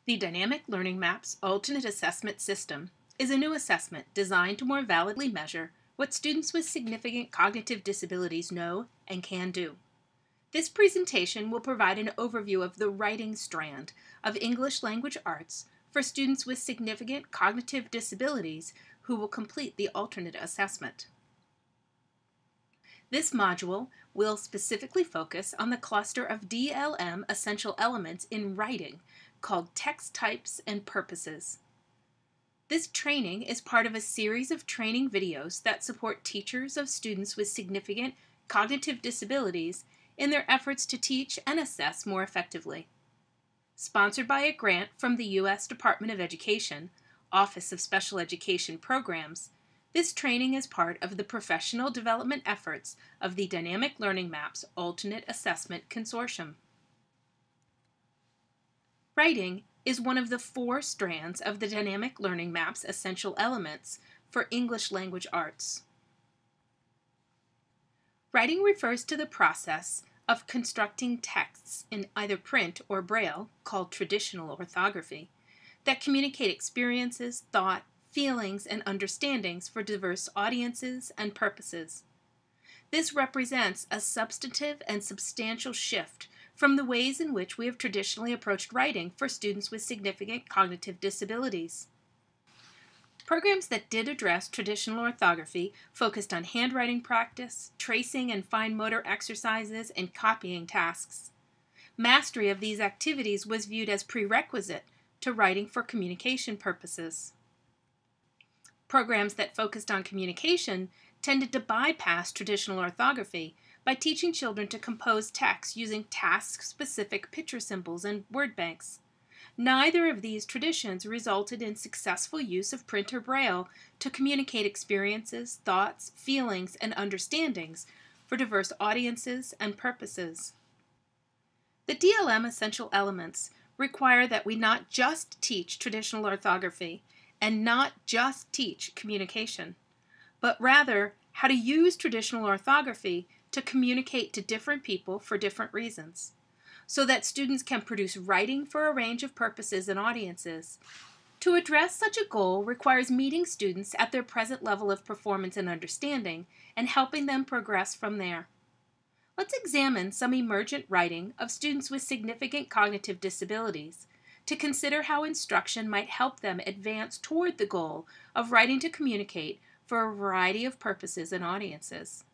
The Dynamic Learning Maps Alternate Assessment System is a new assessment designed to more validly measure what students with significant cognitive disabilities know and can do. This presentation will provide an overview of the writing strand of English language arts for students with significant cognitive disabilities who will complete the alternate assessment. This module will specifically focus on the cluster of DLM essential elements in writing called text types and purposes. This training is part of a series of training videos that support teachers of students with significant cognitive disabilities in their efforts to teach and assess more effectively. Sponsored by a grant from the U.S. Department of Education, Office of Special Education Programs, this training is part of the professional development efforts of the Dynamic Learning Maps Alternate Assessment Consortium. Writing is one of the 4 strands of the Dynamic Learning Maps essential elements for English language arts. Writing refers to the process of constructing texts in either print or braille, called traditional orthography, that communicate experiences, thought, feelings, and understandings for diverse audiences and purposes. This represents a substantive and substantial shift from the ways in which we have traditionally approached writing for students with significant cognitive disabilities. Programs that did address traditional orthography focused on handwriting practice, tracing and fine motor exercises, and copying tasks. Mastery of these activities was viewed as prerequisite to writing for communication purposes. Programs that focused on communication tended to bypass traditional orthography by teaching children to compose text using task-specific picture symbols and word banks. Neither of these traditions resulted in successful use of print or braille to communicate experiences, thoughts, feelings, and understandings for diverse audiences and purposes. The DLM essential elements require that we not just teach traditional orthography and not just teach communication, but rather how to use traditional orthography to communicate to different people for different reasons, so that students can produce writing for a range of purposes and audiences. To address such a goal requires meeting students at their present level of performance and understanding and helping them progress from there. Let's examine some emergent writing of students with significant cognitive disabilities to consider how instruction might help them advance toward the goal of writing to communicate for a variety of purposes and audiences.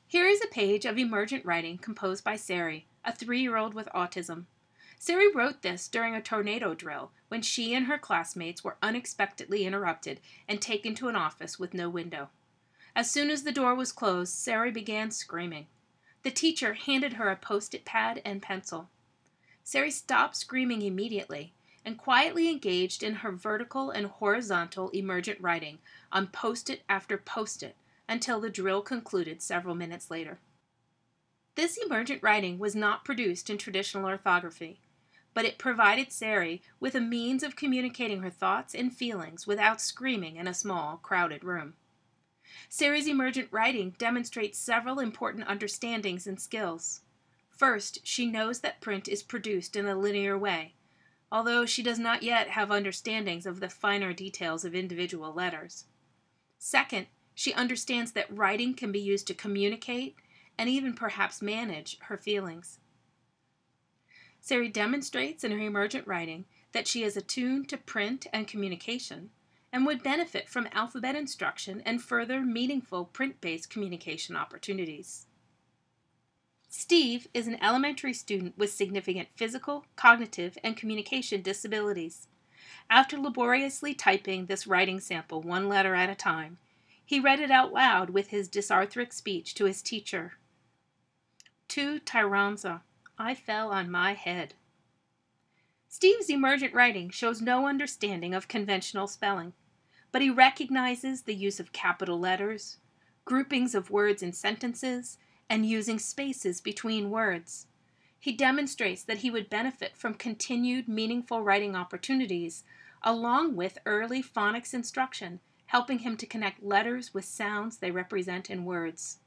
Here is a page of emergent writing composed by Sari, a 3-year-old with autism. Sari wrote this during a tornado drill when she and her classmates were unexpectedly interrupted and taken to an office with no window. As soon as the door was closed, Sari began screaming. The teacher handed her a post-it pad and pencil. Sari stopped screaming immediately and quietly engaged in her vertical and horizontal emergent writing on post-it after post-it until the drill concluded several minutes later. This emergent writing was not produced in traditional orthography, but it provided Sari with a means of communicating her thoughts and feelings without screaming in a small, crowded room. Sari's emergent writing demonstrates several important understandings and skills. First, she knows that print is produced in a linear way, although she does not yet have understandings of the finer details of individual letters. Second, she understands that writing can be used to communicate and even perhaps manage her feelings. Sari demonstrates in her emergent writing that she is attuned to print and communication and would benefit from alphabet instruction and further meaningful print-based communication opportunities. Steve is an elementary student with significant physical, cognitive, and communication disabilities. After laboriously typing this writing sample 1 letter at a time, he read it out loud with his dysarthric speech to his teacher. "To Tyranza, I fell on my head." Steve's emergent writing shows no understanding of conventional spelling, but he recognizes the use of capital letters, groupings of words in sentences, and using spaces between words. He demonstrates that he would benefit from continued meaningful writing opportunities, along with early phonics instruction, helping him to connect letters with sounds they represent in words.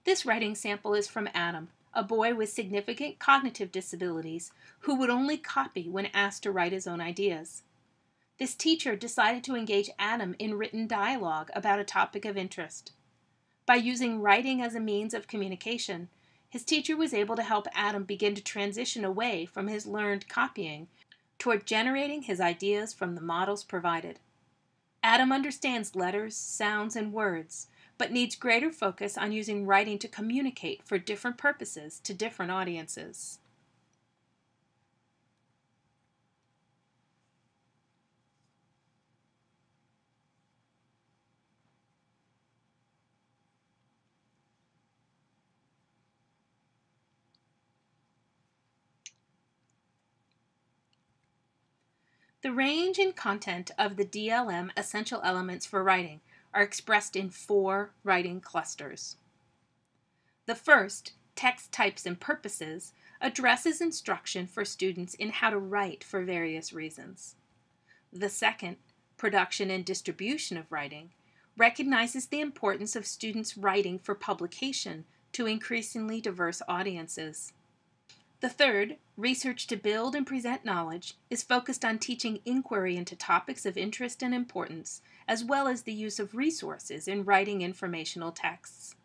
This writing sample is from Adam, a boy with significant cognitive disabilities who would only copy when asked to write his own ideas. This teacher decided to engage Adam in written dialogue about a topic of interest. By using writing as a means of communication, his teacher was able to help Adam begin to transition away from his learned copying toward generating his ideas from the models provided. Adam understands letters, sounds, and words, but needs greater focus on using writing to communicate for different purposes to different audiences. The range and content of the DLM essential elements for writing are expressed in 4 writing clusters. The first, Text Types and Purposes, addresses instruction for students in how to write for various reasons. The second, Production and Distribution of Writing, recognizes the importance of students writing for publication to increasingly diverse audiences. The third, Research to Build and Present Knowledge, is focused on teaching inquiry into topics of interest and importance, as well as the use of resources in writing informational texts.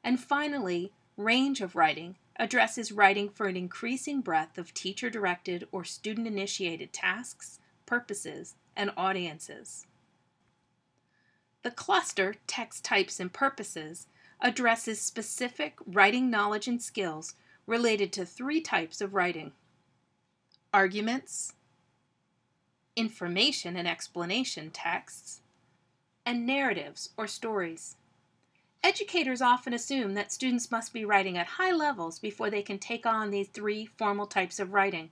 And finally, Range of Writing addresses writing for an increasing breadth of teacher-directed or student-initiated tasks, purposes, and audiences. The cluster, Text Types and Purposes, addresses specific writing knowledge and skills related to 3 types of writing: arguments, information and explanation texts, and narratives or stories. Educators often assume that students must be writing at high levels before they can take on these 3 formal types of writing.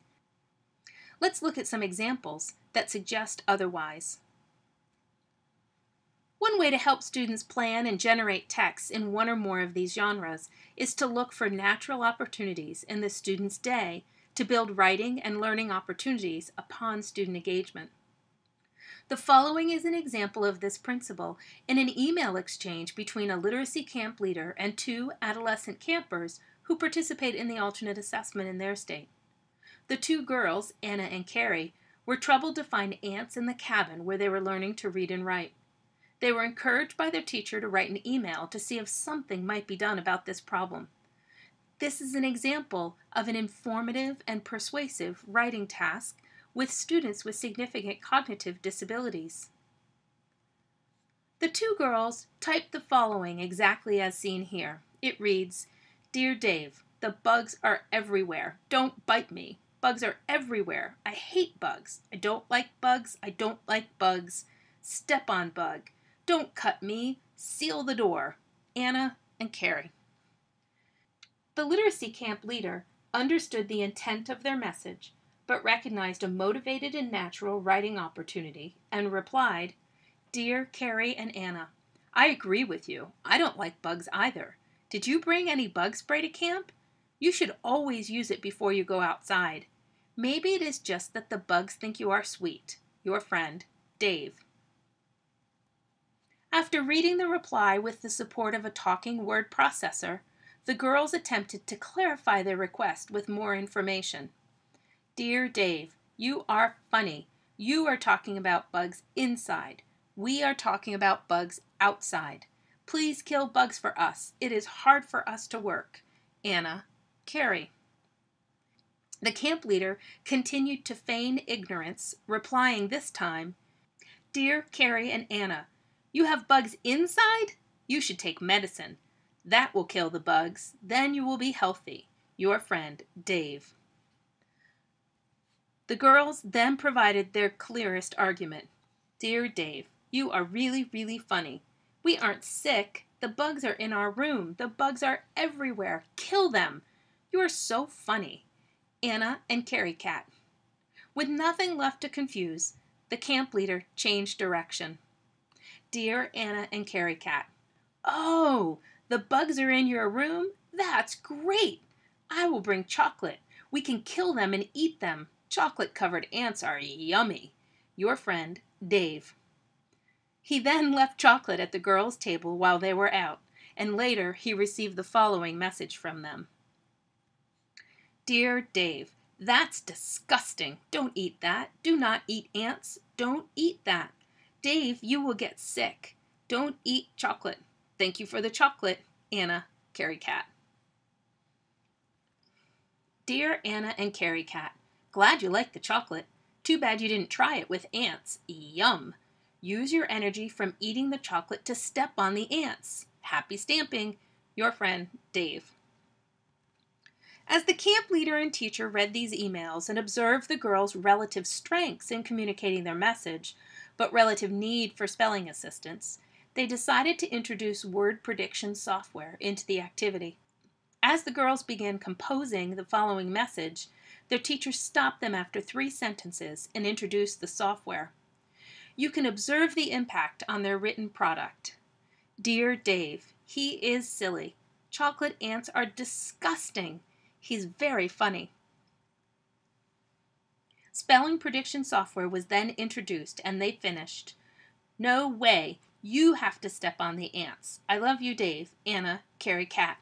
Let's look at some examples that suggest otherwise. One way to help students plan and generate texts in one or more of these genres is to look for natural opportunities in the student's day to build writing and learning opportunities upon student engagement. The following is an example of this principle in an email exchange between a literacy camp leader and 2 adolescent campers who participate in the alternate assessment in their state. The 2 girls, Anna and Carrie, were troubled to find ants in the cabin where they were learning to read and write. They were encouraged by their teacher to write an email to see if something might be done about this problem. This is an example of an informative and persuasive writing task with students with significant cognitive disabilities. The 2 girls typed the following exactly as seen here. It reads, "Dear Dave, the bugs are everywhere. Don't bite me. Bugs are everywhere. I hate bugs. I don't like bugs. I don't like bugs. Step on bug. Don't cut me. Seal the door. Anna and Carrie." The literacy camp leader understood the intent of their message, but recognized a motivated and natural writing opportunity and replied, "Dear Carrie and Anna, I agree with you. I don't like bugs either. Did you bring any bug spray to camp? You should always use it before you go outside. Maybe it is just that the bugs think you are sweet. Your friend, Dave." After reading the reply with the support of a talking word processor, the girls attempted to clarify their request with more information. "Dear Dave, you are funny. You are talking about bugs inside. We are talking about bugs outside. Please kill bugs for us. It is hard for us to work. Anna, Carrie." The camp leader continued to feign ignorance, replying this time, "Dear Carrie and Anna, you have bugs inside? You should take medicine. That will kill the bugs. Then you will be healthy. Your friend, Dave." The girls then provided their clearest argument. "Dear Dave, you are really, really funny. We aren't sick. The bugs are in our room. The bugs are everywhere. Kill them. You are so funny. Anna and Carrie Cat." With nothing left to confuse, the camp leader changed direction. "Dear Anna and Carrie Cat, oh, the bugs are in your room? That's great. I will bring chocolate. We can kill them and eat them. Chocolate-covered ants are yummy. Your friend, Dave." He then left chocolate at the girls' table while they were out, and later he received the following message from them. Dear Dave, that's disgusting. Don't eat that. Do not eat ants. Don't eat that. Dave, you will get sick. Don't eat chocolate. Thank you for the chocolate, Anna, Carrie Cat. Dear Anna and Carrie Cat, glad you like the chocolate. Too bad you didn't try it with ants. Yum. Use your energy from eating the chocolate to step on the ants. Happy stamping. Your friend, Dave. As the camp leader and teacher read these emails and observed the girls' relative strengths in communicating their message, but relative need for spelling assistance, they decided to introduce word prediction software into the activity. As the girls began composing the following message, their teacher stopped them after 3 sentences and introduced the software. You can observe the impact on their written product. Dear Dave, he is silly. Chocolate ants are disgusting. He's very funny. Spelling prediction software was then introduced and they finished. No way. You have to step on the ants. I love you, Dave. Anna, Carrie Cat.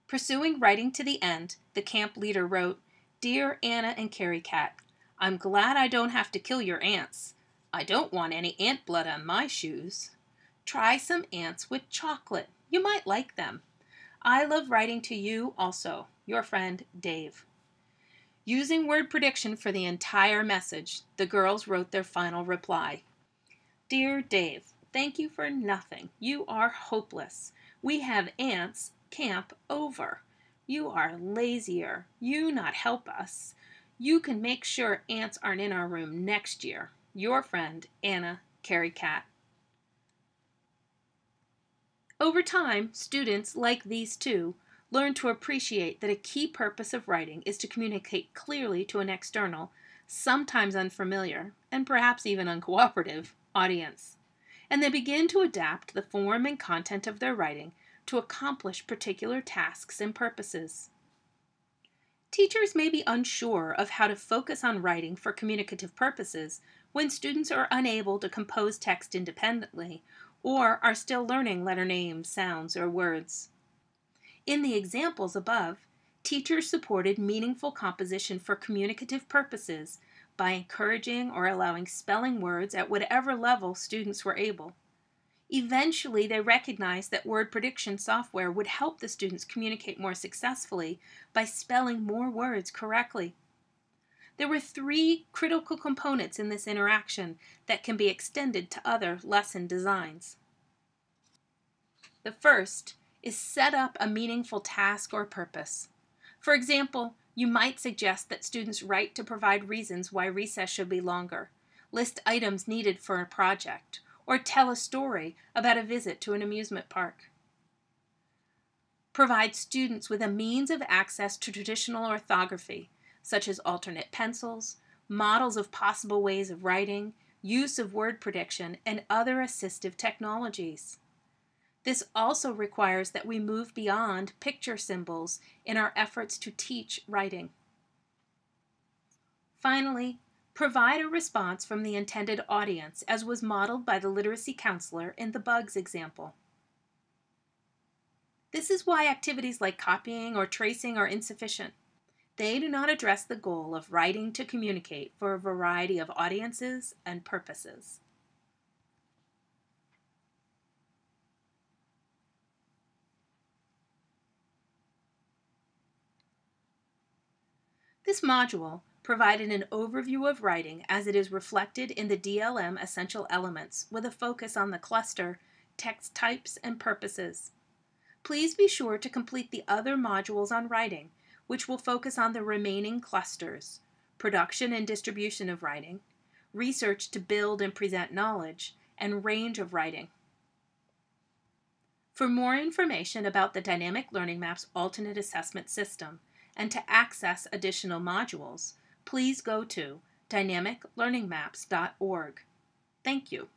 Pursuing writing to the end, the camp leader wrote, Dear Anna and Carrie Cat, I'm glad I don't have to kill your ants. I don't want any ant blood on my shoes. Try some ants with chocolate. You might like them. I love writing to you also. Your friend, Dave. Using word prediction for the entire message, the girls wrote their final reply. Dear Dave, thank you for nothing. You are hopeless. We have ants. Camp over. You are lazier. You not help us. You can make sure ants aren't in our room next year. Your friend, Anna, Carrie Cat. Over time, students, like these two, learn to appreciate that a key purpose of writing is to communicate clearly to an external, sometimes unfamiliar, and perhaps even uncooperative, audience. And they begin to adapt the form and content of their writing to accomplish particular tasks and purposes. Teachers may be unsure of how to focus on writing for communicative purposes when students are unable to compose text independently or are still learning letter names, sounds, or words. In the examples above, teachers supported meaningful composition for communicative purposes by encouraging or allowing spelling words at whatever level students were able. Eventually, they recognized that word prediction software would help the students communicate more successfully by spelling more words correctly. There were 3 critical components in this interaction that can be extended to other lesson designs. The first is set up a meaningful task or purpose. For example, you might suggest that students write to provide reasons why recess should be longer, list items needed for a project, or tell a story about a visit to an amusement park. Provide students with a means of access to traditional orthography, such as alternate pencils, models of possible ways of writing, use of word prediction, and other assistive technologies. This also requires that we move beyond picture symbols in our efforts to teach writing. Finally, provide a response from the intended audience, as was modeled by the literacy counselor in the bugs example. This is why activities like copying or tracing are insufficient. They do not address the goal of writing to communicate for a variety of audiences and purposes. This module provided an overview of writing as it is reflected in the DLM Essential Elements with a focus on the cluster, text types, and purposes. Please be sure to complete the other modules on writing, which will focus on the remaining clusters: production and distribution of writing, research to build and present knowledge, and range of writing. For more information about the Dynamic Learning Maps Alternate Assessment System and to access additional modules, please go to dynamiclearningmaps.org. Thank you.